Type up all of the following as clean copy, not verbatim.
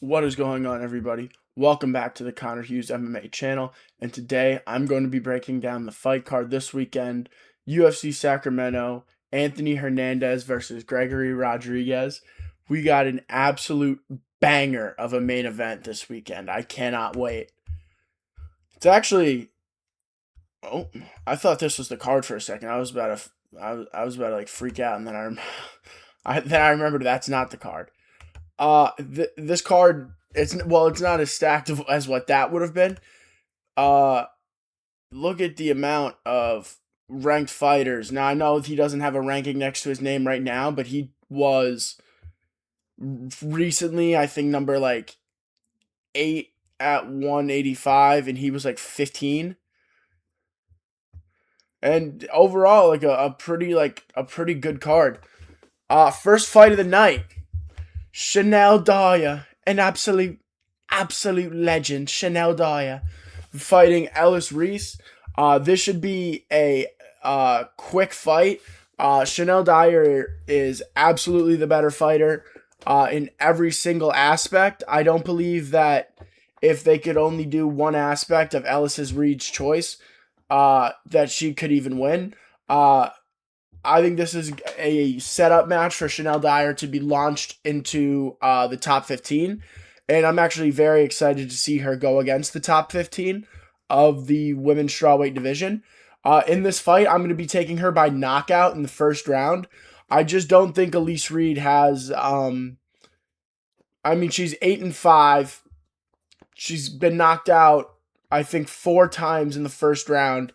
What is going on, everybody? Welcome back to the Connor Hughes MMA channel, and today I'm going to be breaking down the fight card this weekend. UFC Sacramento, Anthony Hernandez versus Gregory Rodrigues. We got an absolute banger of a main event this weekend. I cannot wait. It's actually, oh, I thought this was the card for a second. I was about to like freak out, and then I remembered that's not the card. This card, it's not as stacked as what that would have been. Uh, Look at the amount of ranked fighters. Now I know he doesn't have a ranking next to his name right now, but he was recently, I think, number like 8 at 185, and he was like 15. And overall, like a pretty good card. First fight of the night. Chanel Dyer, an absolute legend, Chanel Dyer, fighting Ellis Reese. This should be a quick fight. Chanel Dyer is absolutely the better fighter in every single aspect. I don't believe that if they could only do one aspect of Ellis Reed's choice, that she could even win. I think this is a setup match for Chanel Dyer to be launched into the top 15. And I'm actually very excited to see her go against the top 15 of the women's strawweight division. In this fight, I'm going to be taking her by knockout in the first round. I just don't think Elise Reed has... she's 8-5. She's been knocked out, I think, 4 times in the first round.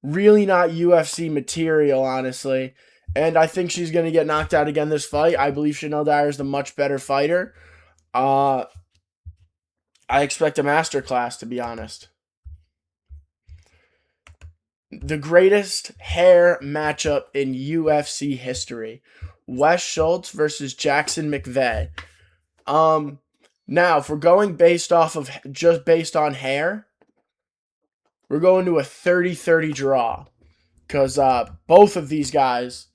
Really not UFC material, honestly. And I think she's going to get knocked out again this fight. I believe Chanel Dyer is the much better fighter. I expect a masterclass, to be honest. The greatest hair matchup in UFC history. Wes Schultz versus Jackson McVeigh. Now, if we're going based on hair, we're going to a 30-30 draw. Because both of these guys,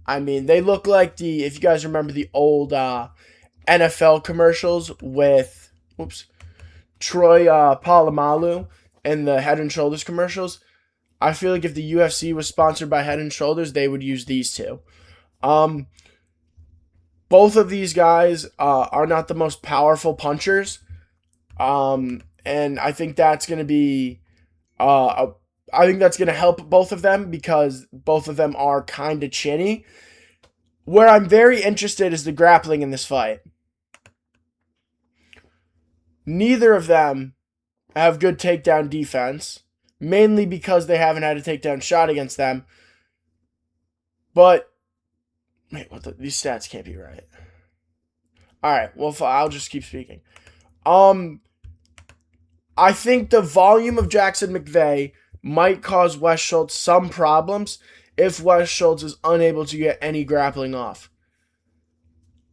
they look like if you guys remember the old NFL commercials with, Troy Polamalu and the Head and Shoulders commercials. I feel like if the UFC was sponsored by Head and Shoulders, they would use these two. Both of these guys are not the most powerful punchers. And I think that's going to be I think that's going to help both of them because both of them are kind of chinny. Where I'm very interested is the grappling in this fight. Neither of them have good takedown defense, mainly because they haven't had a takedown shot against them. But, these stats can't be right. Alright, well, I'll just keep speaking. I think the volume of Jackson McVeigh might cause Wes Schultz some problems if Wes Schultz is unable to get any grappling off.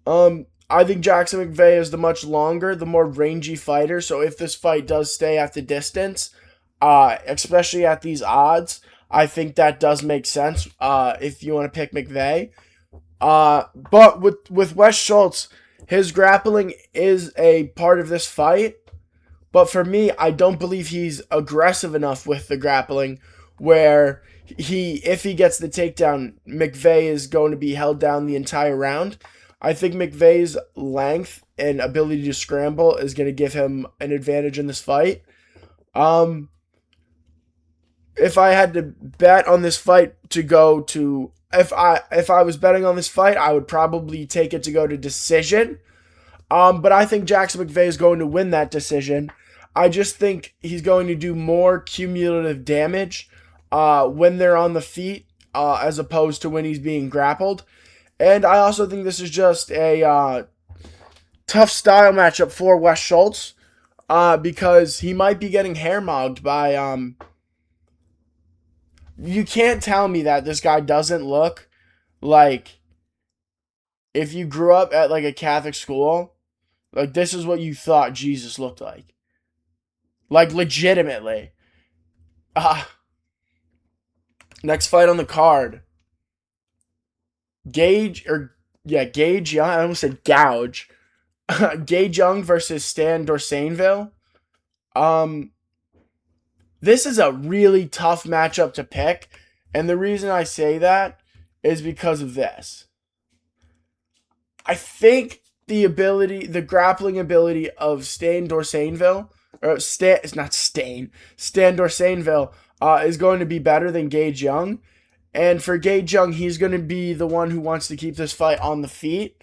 I think Jackson McVeigh is the much longer, the more rangy fighter, so if this fight does stay at the distance, especially at these odds, I think that does make sense if you want to pick McVeigh. But with Wes Schultz, his grappling is a part of this fight. But for me, I don't believe he's aggressive enough with the grappling where if he gets the takedown, McVeigh is going to be held down the entire round. I think McVeigh's length and ability to scramble is going to give him an advantage in this fight. If I had to bet on this fight to go to... If I was betting on this fight, I would probably take it to go to decision. But I think Jackson McVeigh is going to win that decision. I just think he's going to do more cumulative damage when they're on the feet as opposed to when he's being grappled. And I also think this is just a tough style matchup for Wes Schultz because he might be getting hair-mogged by... You can't tell me that this guy doesn't look like... If you grew up at like a Catholic school... Like, this is what you thought Jesus looked like. Like, legitimately. Next fight on the card. Gauge, I almost said Gouge. Gage Young versus Stan Dorsainville. This is a really tough matchup to pick, and the reason I say that is because of this. I think the grappling ability of Stan Dorsainville, Stan Dorsainville, is going to be better than Gage Young. And for Gage Young, he's going to be the one who wants to keep this fight on the feet,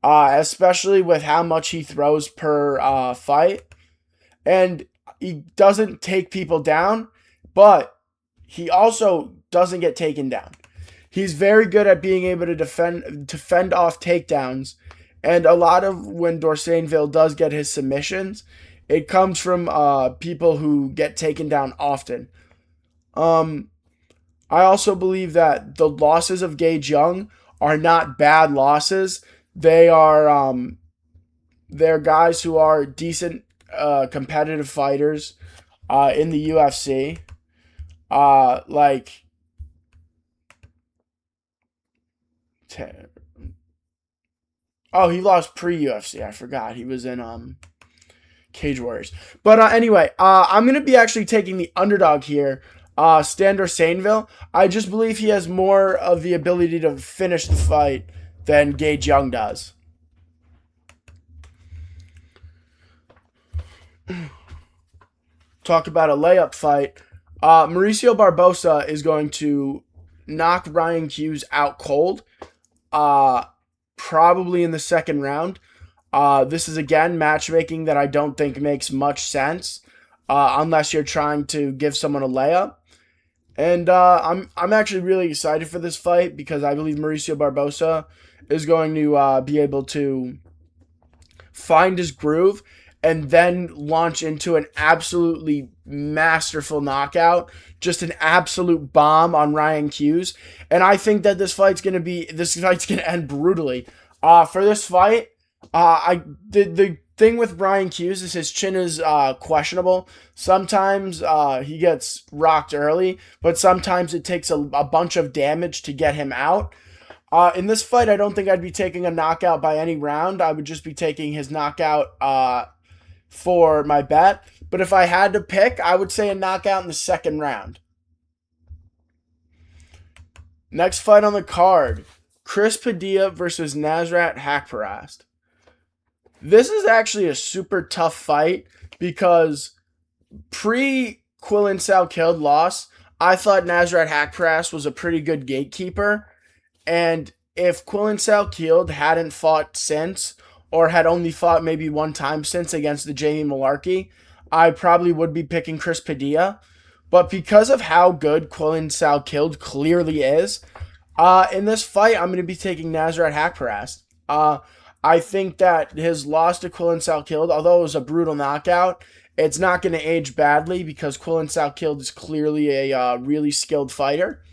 especially with how much he throws per fight. And he doesn't take people down, but he also doesn't get taken down. He's very good at being able to fend off takedowns. And a lot of when Dorsainville does get his submissions, it comes from people who get taken down often. I also believe that the losses of Gage Young are not bad losses. They're guys who are decent competitive fighters in the UFC. He lost pre-UFC. I forgot. He was in Cage Warriors. But anyway, I'm going to be actually taking the underdog here, Stan Dorsainville. I just believe he has more of the ability to finish the fight than Gage Young does. Talk about a layup fight. Mauricio Barbosa is going to knock Ryan Hughes out cold, probably in the second round. This is, again, matchmaking that I don't think makes much sense unless you're trying to give someone a layup. And I'm actually really excited for this fight because I believe Mauricio Barbosa is going to be able to find his groove and then launch into an absolutely masterful knockout, just an absolute bomb on Ryan Hughes. And I think that this fight's gonna end brutally. For this fight, the thing with Ryan Hughes is his chin is questionable. Sometimes he gets rocked early, but sometimes it takes a bunch of damage to get him out. In this fight, I don't think I'd be taking a knockout by any round. I would just be taking his knockout for my bet. But if I had to pick, I would say a knockout in the second round. Next fight on the card, Chris Padilla versus Nasrat Haqparast. This is actually a super tough fight because pre-Quillen Salkild loss, I thought Nasrat Haqparast was a pretty good gatekeeper. And if Quillen Salkild hadn't fought since, or had only fought maybe one time since against the Jamie Malarkey, I probably would be picking Chris Padilla. But because of how good Quillen Salkild clearly is, in this fight, I'm going to be taking Nasrat Haqparast. I think that his loss to Quillen Salkild, although it was a brutal knockout, it's not going to age badly because Quillen Salkild is clearly a really skilled fighter.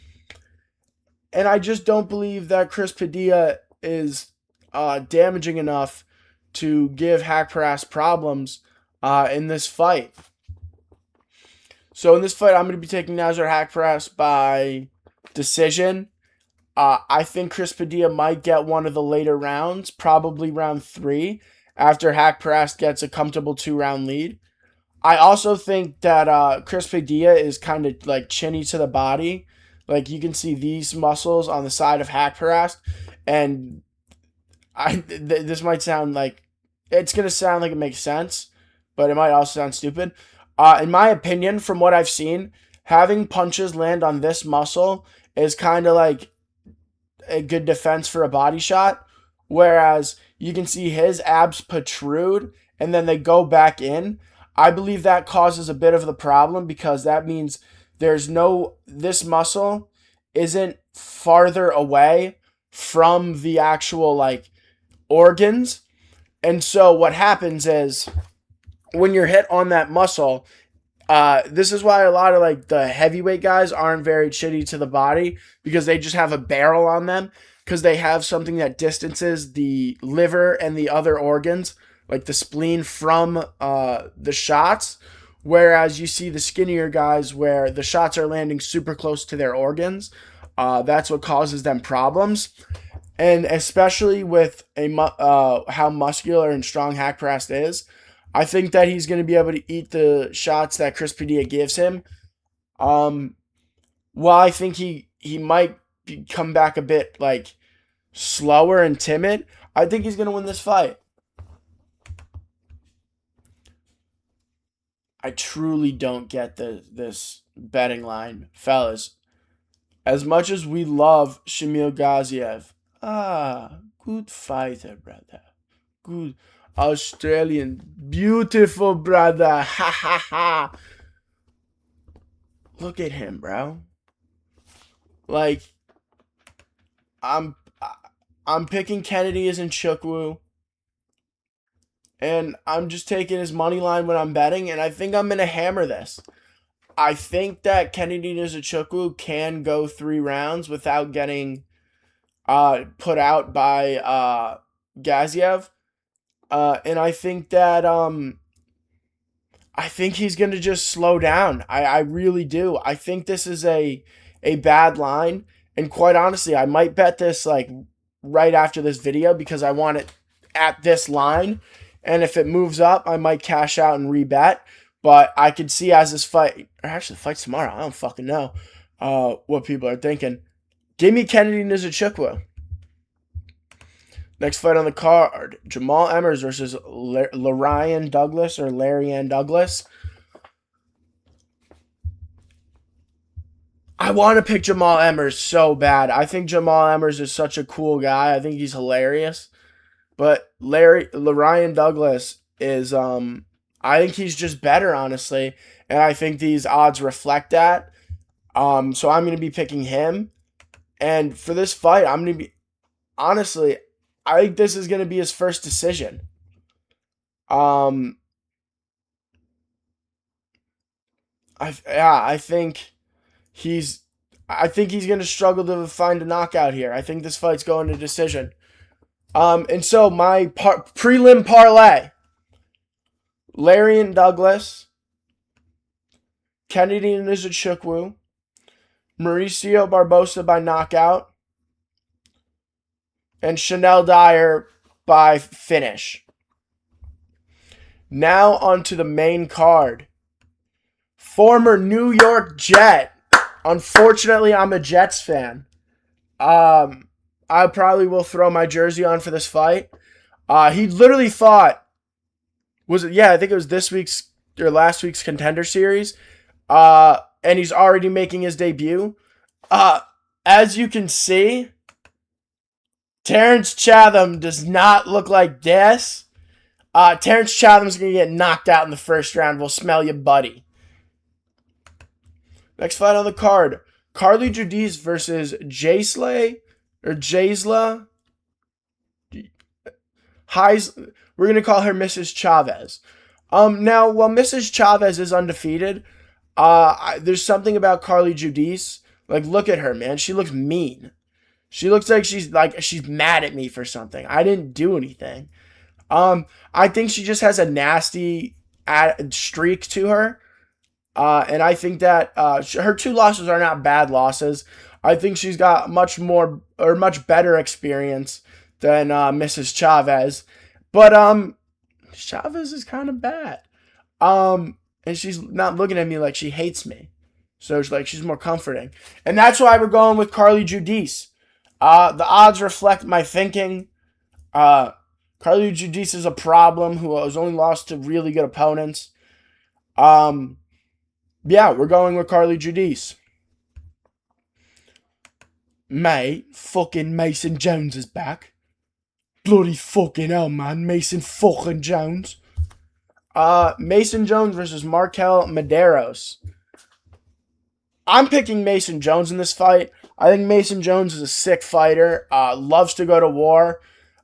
And I just don't believe that Chris Padilla is damaging enough to give Haqparast problems in this fight. So in this fight, I'm going to be taking Nasrat Haqparast by decision. I think Chris Padilla might get one of the later rounds, probably round 3, after Haqparast gets a comfortable 2-round lead. I also think that Chris Padilla is kind of like chinny to the body. Like you can see these muscles on the side of Haqparast, and this might sound like it's going to sound like it makes sense, but it might also sound stupid. In my opinion, from what I've seen, having punches land on this muscle is kind of like a good defense for a body shot, whereas you can see his abs protrude and then they go back in. I believe that causes a bit of the problem because that means this muscle isn't farther away from the actual organs. And so what happens is when you're hit on that muscle, this is why a lot of the heavyweight guys aren't very chitty to the body because they just have a barrel on them because they have something that distances the liver and the other organs, like the spleen, from the shots. Whereas you see the skinnier guys where the shots are landing super close to their organs. That's what causes them problems. And especially with how muscular and strong Haqparast is, I think that he's going to be able to eat the shots that Chris Padilla gives him. While I think he might come back a bit like slower and timid, I think he's going to win this fight. I truly don't get this betting line, fellas. As much as we love Shamil Gaziev, good fighter, brother. Good Australian, beautiful brother. Ha ha ha. Look at him, bro. Like, I'm picking Kennedy as in Nchukwu. And I'm just taking his money line when I'm betting, and I think I'm going to hammer this. I think that Kennedy Nchukwu can go 3 rounds without getting put out by Gaziev. And I think that I think he's going to just slow down. I really do. I think this is a bad line. And quite honestly, I might bet this like right after this video because I want it at this line. And if it moves up, I might cash out and rebet. But I could see as this fight, or actually the fight's tomorrow. I don't fucking know what people are thinking. Give me Kennedy Nchukwu. Next fight on the card, Jamal Emmers versus Larian Douglas or Larian Douglas. I want to pick Jamal Emmers so bad. I think Jamal Emmers is such a cool guy. I think he's hilarious. But Larian Douglas is, I think he's just better, honestly. And I think these odds reflect that. So I'm going to be picking him. And for this fight, I'm going to be, honestly, I think this is going to be his first decision. I think he's going to struggle to find a knockout here. I think this fight's going to decision. And so my prelim parlay: Larian Douglas, Kennedy Nchukwu, Mauricio Barbosa by knockout, and Chanel Dyer by finish. Now onto the main card. Former New York Jet. Unfortunately, I'm a Jets fan. I probably will throw my jersey on for this fight. He literally thought, I think it was this week's or last week's Contender Series. And he's already making his debut. As you can see, Terrence Chatham does not look like this. Terrence Chatham's going to get knocked out in the first round. We'll smell you, buddy. Next fight on the card, Carly Judice versus Jaisla. We're going to call her Mrs. Chavez. Now, while Mrs. Chavez is undefeated, there's something about Carly Judice. Like, look at her, man. She looks mean. She looks like she's mad at me for something. I didn't do anything. I think she just has a nasty streak to her. And I think that her 2 losses are not bad losses. I think she's got much better experience than Mrs. Chavez. But Chavez is kind of bad. And she's not looking at me like she hates me. So it's like she's more comforting. And that's why we're going with Carly Judice. The odds reflect my thinking. Carly Judice is a problem who has only lost to really good opponents. We're going with Carly Judice. Mate, fucking Mason Jones is back. Bloody fucking hell, man. Mason fucking Jones. Mason Jones versus Markel Medeiros. I'm picking Mason Jones in this fight. I think Mason Jones is a sick fighter. Loves to go to war.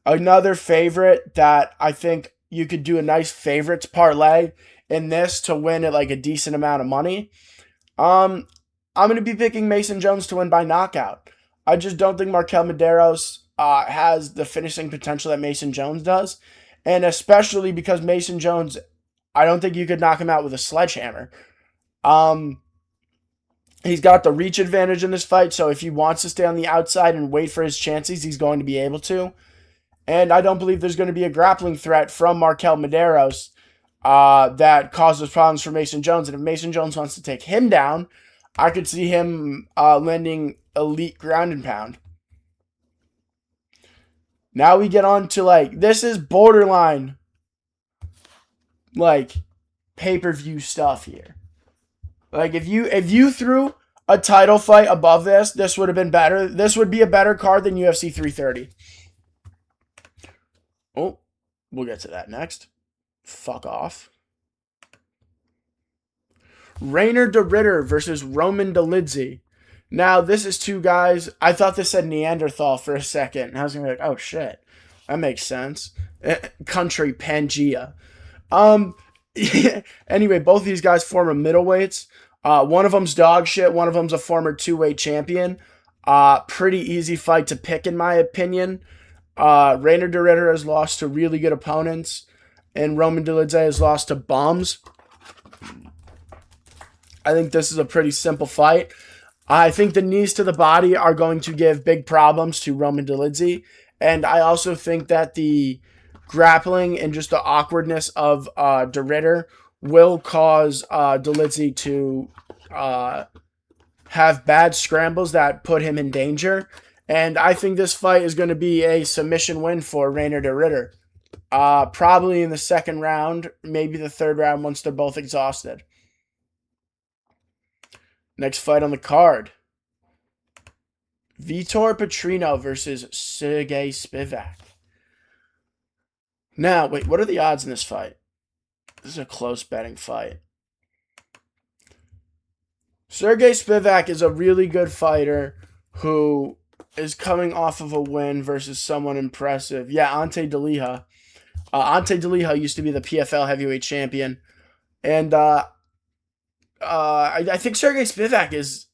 Another favorite that I think you could do a nice favorites parlay in this to win at like a decent amount of money. I'm going to be picking Mason Jones to win by knockout. I just don't think Markel Medeiros has the finishing potential that Mason Jones does. And especially because Mason Jones, I don't think you could knock him out with a sledgehammer. He's got the reach advantage in this fight, so if he wants to stay on the outside and wait for his chances, he's going to be able to. And I don't believe there's going to be a grappling threat from Markel Medeiros that causes problems for Mason Jones. And if Mason Jones wants to take him down, I could see him landing elite ground and pound. Now we get on to, like, this is borderline, like, pay-per-view stuff here. Like, if you threw a title fight above this would have been better. This would be a better card than UFC 330. Oh, we'll get to that next. Fuck off. Rainer de Ritter versus Roman Dolidze. Now, this is two guys. I thought this said Neanderthal for a second. And I was going to be like, oh, shit. That makes sense. Country Pangea. Anyway, both of these guys former middleweights. One of them's dog shit. One of them's a former two-weight champion. Pretty easy fight to pick, in my opinion. Rainer de Ritter has lost to really good opponents. And Roman Dolidze has lost to bums. I think this is a pretty simple fight. I think the knees to the body are going to give big problems to Roman Dolidze. And I also think that the grappling and just the awkwardness of de Ritter will cause Dolidze to have bad scrambles that put him in danger. And I think this fight is going to be a submission win for Rainer de Ritter. Probably in the second round, maybe the third round once they're both exhausted. Next fight on the card. Vitor Petrino versus Sergey Spivak. Now, wait, what are the odds in this fight? This is a close betting fight. Sergey Spivak is a really good fighter who is coming off of a win versus someone impressive. Yeah, Ante Delija. Ante Delija used to be the PFL heavyweight champion. And I think Sergey Spivak is...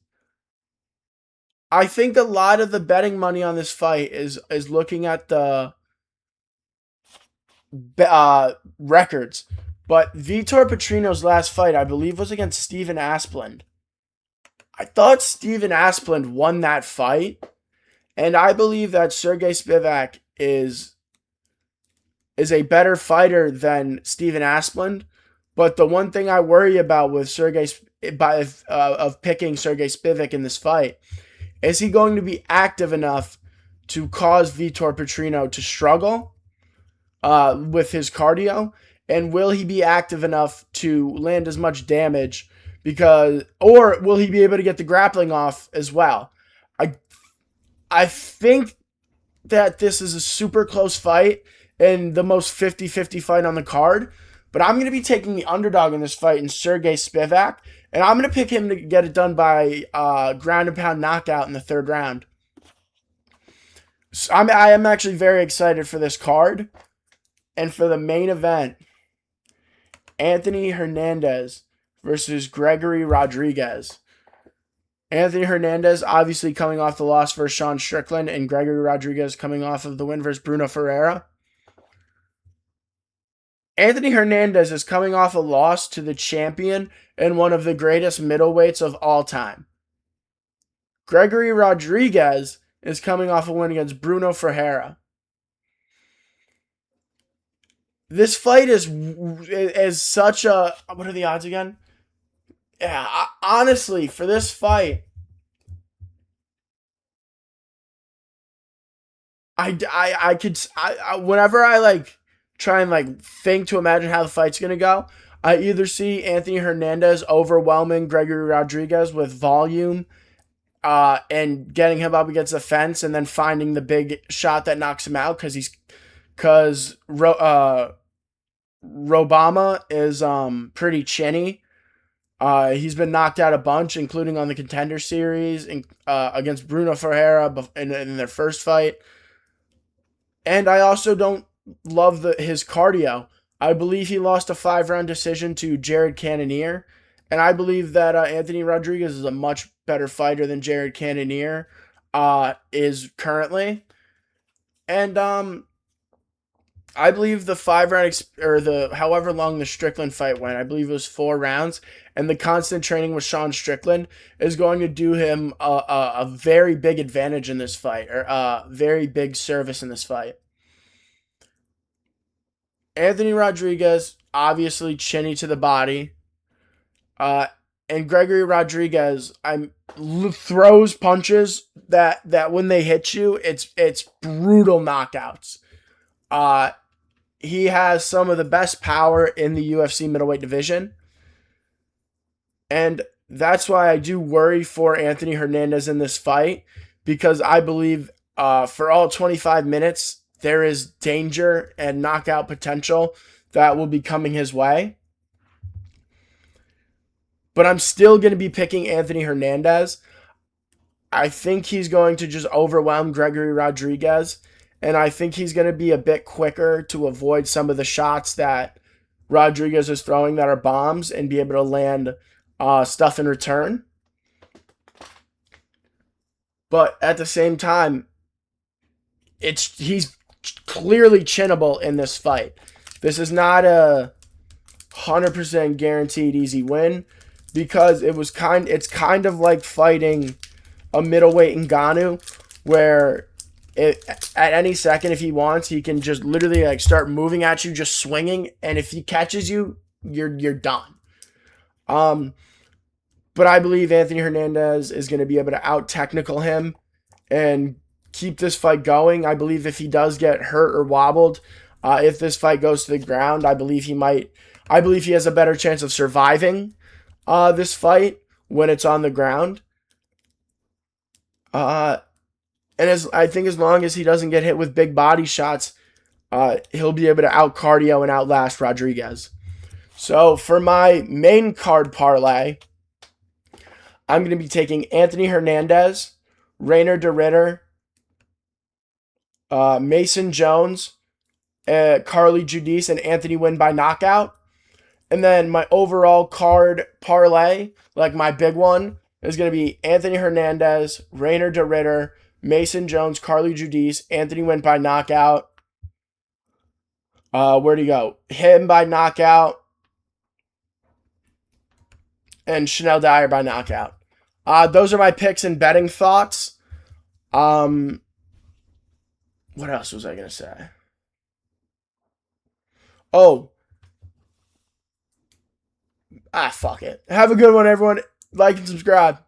I think a lot of the betting money on this fight is looking at the records. But Vitor Petrino's last fight, I believe, was against Steven Asplund. I thought Steven Asplund won that fight. And I believe that Sergey Spivak is a better fighter than Steven Asplund. But the one thing I worry about with of picking Sergey Spivak in this fight, is he going to be active enough to cause Vitor Petrino to struggle with his cardio? And will he be active enough to land as much damage? Or will he be able to get the grappling off as well? I think that this is a super close fight and the most 50-50 fight on the card. But I'm going to be taking the underdog in this fight in Sergey Spivak. And I'm going to pick him to get it done by ground and pound knockout in the third round. So I am actually very excited for this card. And for the main event, Anthony Hernandez versus Gregory Rodrigues. Anthony Hernandez obviously coming off the loss versus Sean Strickland, and Gregory Rodrigues coming off of the win versus Bruno Ferreira. Anthony Hernandez is coming off a loss to the champion and one of the greatest middleweights of all time. Gregory Rodrigues is coming off a win against Bruno Ferreira. This fight is such a... What are the odds again? Yeah, honestly, for this fight, whenever I like try and like think to imagine how the fight's gonna go, I either see Anthony Hernandez overwhelming Gregory Rodrigues with volume, and getting him up against the fence, and then finding the big shot that knocks him out because Robama is pretty chinny. He's been knocked out a bunch, including on the Contender Series against Bruno Ferreira in their first fight. And I also don't love his cardio. I believe he lost a 5-round decision to Jared Cannonier. And I believe that Anthony Rodrigues is a much better fighter than Jared Cannonier is currently. And I believe the 5 round or the however long the Strickland fight went, I believe it was 4 rounds, and the constant training with Sean Strickland is going to do him a very big advantage in this fight, or a very big service in this fight. Anthony Rodriguez, obviously chinny to the body, uh, and Gregory Rodriguez, throws punches that when they hit you, it's brutal knockouts. Uh, he has some of the best power in the UFC middleweight division. And that's why I do worry for Anthony Hernandez in this fight, because I believe for all 25 minutes, there is danger and knockout potential that will be coming his way. But I'm still going to be picking Anthony Hernandez. I think he's going to just overwhelm Gregory Rodriguez, and I think he's going to be a bit quicker to avoid some of the shots that Rodriguez is throwing that are bombs and be able to land stuff in return. But at the same time, he's clearly chinnable in this fight. This is not a 100% guaranteed easy win, because it's kind of like fighting a middleweight Ngannou, where at any second, if he wants, he can just literally like start moving at you, just swinging, and if he catches you, you're done. But I believe Anthony Hernandez is going to be able to out-technical him and keep this fight going. I believe if he does get hurt or wobbled, if this fight goes to the ground, I believe he has a better chance of surviving this fight when it's on the ground. And I think as long as he doesn't get hit with big body shots, he'll be able to out-cardio and outlast Rodriguez. So for my main card parlay, I'm going to be taking Anthony Hernandez, Reiner de Ritter, Mason Jones, Carly Judice, and Anthony win by knockout. And then my overall card parlay, like my big one, is going to be Anthony Hernandez, Reiner de Ritter, Mason Jones, Carly Judice, Anthony win by knockout. Where'd he go? Him by knockout. And Chanel Dyer by knockout. Those are my picks and betting thoughts. What else was I going to say? Oh. Fuck it. Have a good one, everyone. Like and subscribe.